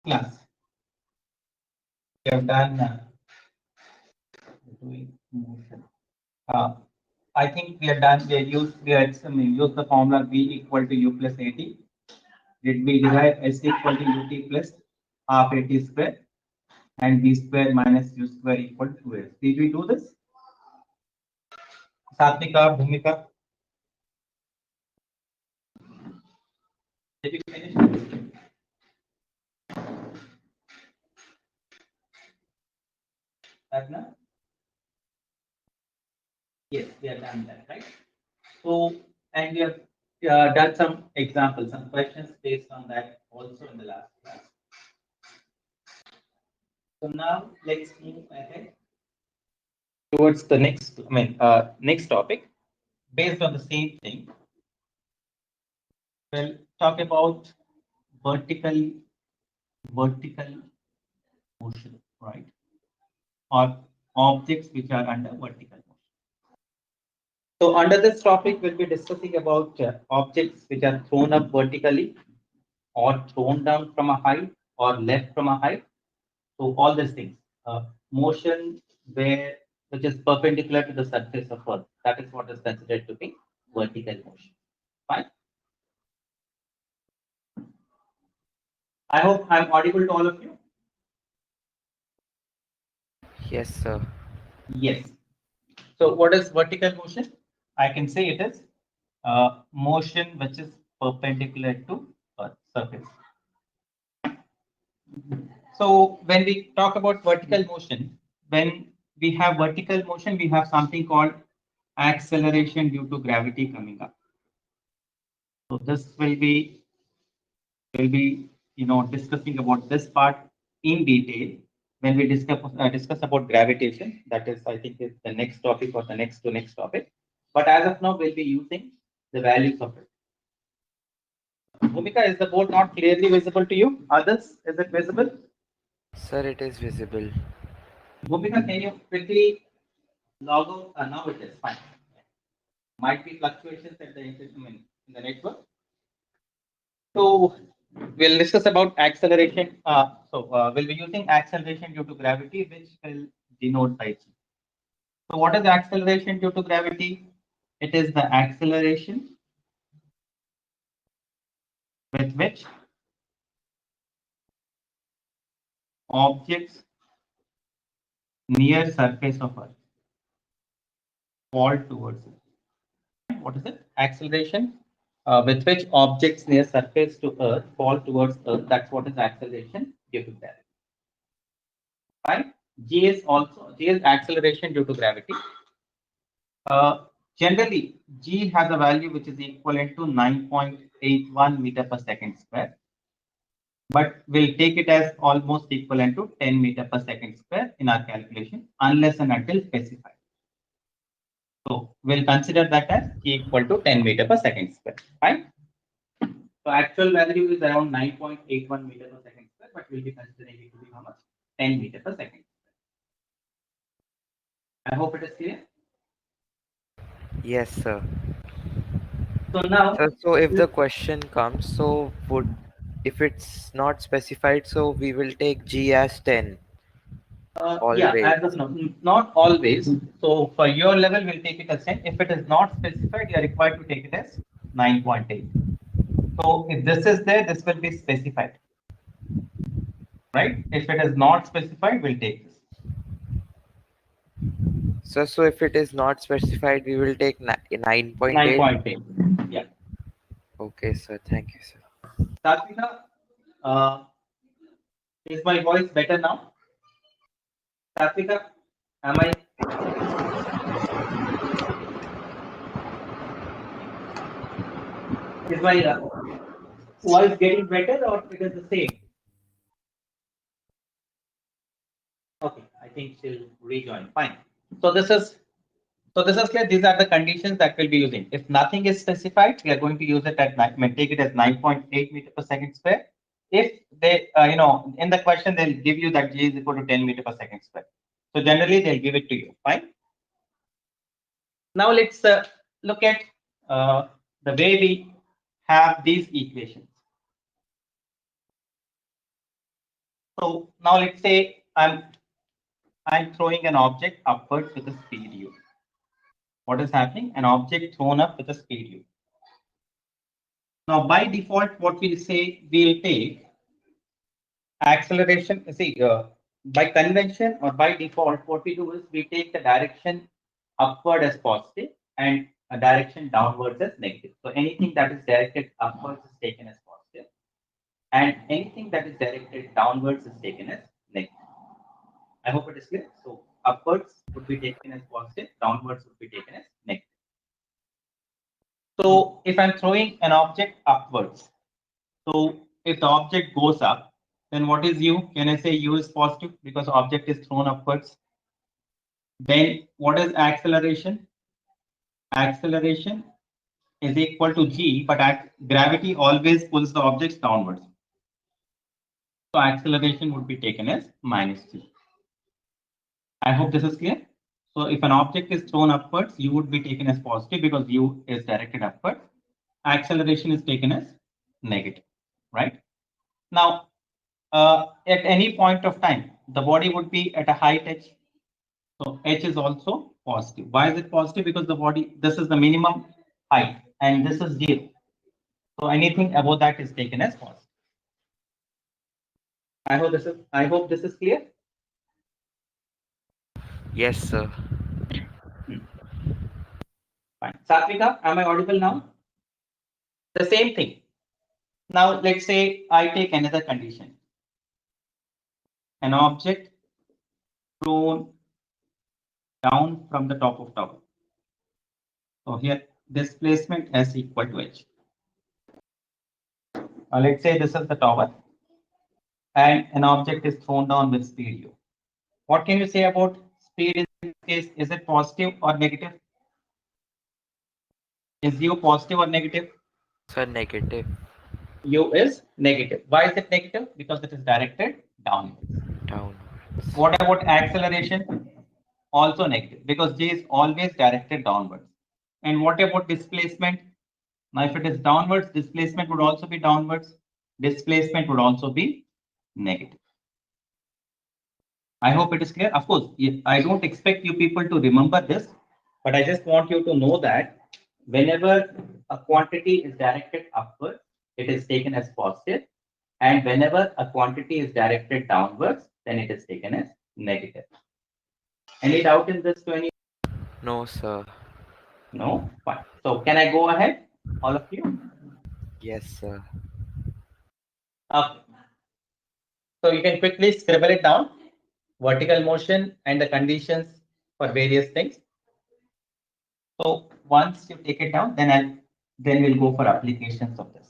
class, we have done doing motion. I think we are done. We had used the formula V equal to U plus AT. Did we derive S equal to UT plus half AT square and B square minus U square equal to 2S? Did we do this? Satvika, Bhumika, did you finish? Ragnar? Yes, we have done that, right? So, and we have done some examples, some questions based on that also in the last class. So now let's move ahead towards the next, next topic based on the same thing. We'll talk about vertical motion, right? Or objects which are under vertical motion. So under this topic, we'll be discussing about objects which are thrown up vertically or thrown down from a height or left from a height. So all these things, motion which is perpendicular to the surface of Earth, that is what is considered to be vertical motion. Fine. I hope I'm audible to all of you. Yes, sir. Yes. So what is vertical motion? I can say it is motion which is perpendicular to Earth surface. So when we talk about vertical motion, when we have vertical motion, we have something called acceleration due to gravity coming up. So this will be discussing about this part in detail when we discuss about gravitation. That is, I think, is the next topic or the next topic. But as of now, we'll be using the values of it. Bhumika, is the board not clearly visible to you? Others, is it visible? Sir, it is visible. Bhumika, can you quickly log out? Now it is fine. Might be fluctuations at the in the network. So we'll discuss about acceleration. We'll be using acceleration due to gravity, which will denote by G. So what is acceleration due to gravity? It is the acceleration with which objects near surface of Earth fall towards it. What is it? Acceleration with which objects near surface to Earth fall towards Earth. That's what is acceleration due to gravity. Right? G is acceleration due to gravity. Generally, G has a value which is equivalent to 9.81 meter per second square. But we'll take it as almost equivalent to 10 meter per second square in our calculation, unless and until specified. So we'll consider that as G equal to 10 meter per second square, right? So actual value is around 9.81 meter per second square, but we'll be considering it to be how much? 10 meter per second square. I hope it is clear. Yes, sir. So now, Sir, so if the question comes, so if it's not specified, so we will take G as 10. yeah, Always. as of now, not always. So for your level, we'll take it as 10. If it is not specified, you are required to take it as 9.8. So if this is there, this will be specified, right? If it is not specified, we'll take this. So if it is not specified, we will take 9.8. 9.8. Yeah. Okay, sir. Thank you, sir. Satvika, is my voice better now? Satvika, am I? Is my voice getting better or it is the same? Okay, I think she'll rejoin. Fine. So this is clear. These are the conditions that we'll be using. If nothing is specified, we are going to use it at take it as 9.8 meter per second square. If they, in the question, they'll give you that G is equal to 10 meter per second square. So generally, they'll give it to you. Fine. Now let's look at the way we have these equations. So now let's say I'm throwing an object upwards with a speed u. What is happening? An object thrown up with a speed u. Now by default, what we'll say, we'll take acceleration. See, by convention or by default, what we do is we take the direction upward as positive and a direction downwards as negative. So anything that is directed upwards is taken as positive, and anything that is directed downwards is taken as negative. I hope it is clear. So upwards would be taken as positive, downwards would be taken as negative. So if I'm throwing an object upwards, so if the object goes up, then what is u? Can I say u is positive because object is thrown upwards? Then what is acceleration? Acceleration is equal to g, but gravity always pulls the objects downwards. So acceleration would be taken as minus g. I hope this is clear. So if an object is thrown upwards, u would be taken as positive because u is directed upwards. Acceleration is taken as negative, right? Now, at any point of time, the body would be at a height h. So h is also positive. Why is it positive? Because the body, this is the minimum height and this is 0. So anything above that is taken as positive. I hope this is clear. Yes, sir. Fine. Satvika, am I audible now? The same thing. Now let's say I take another condition. An object thrown down from the top of tower. So here displacement s equal to h. Let's say this is the tower and an object is thrown down with speed u. What can you say about speed in this case? Is it positive or negative? Is u positive or negative? Sir, negative. U is negative. Why is it negative? Because it is directed downwards. Downwards. What about acceleration? Also negative because J is always directed downwards. And what about displacement? Now, if it is downwards, displacement would also be downwards. Displacement would also be negative. I hope it is clear. Of course, I don't expect you people to remember this, but I just want you to know that whenever a quantity is directed upwards, it is taken as positive. And whenever a quantity is directed downwards, then it is taken as negative. Any doubt in this to any? No, sir. No? Fine. So can I go ahead, all of you? Yes, sir. Okay. So you can quickly scribble it down. Vertical motion and the conditions for various things. So once you take it down, then we'll go for applications of this.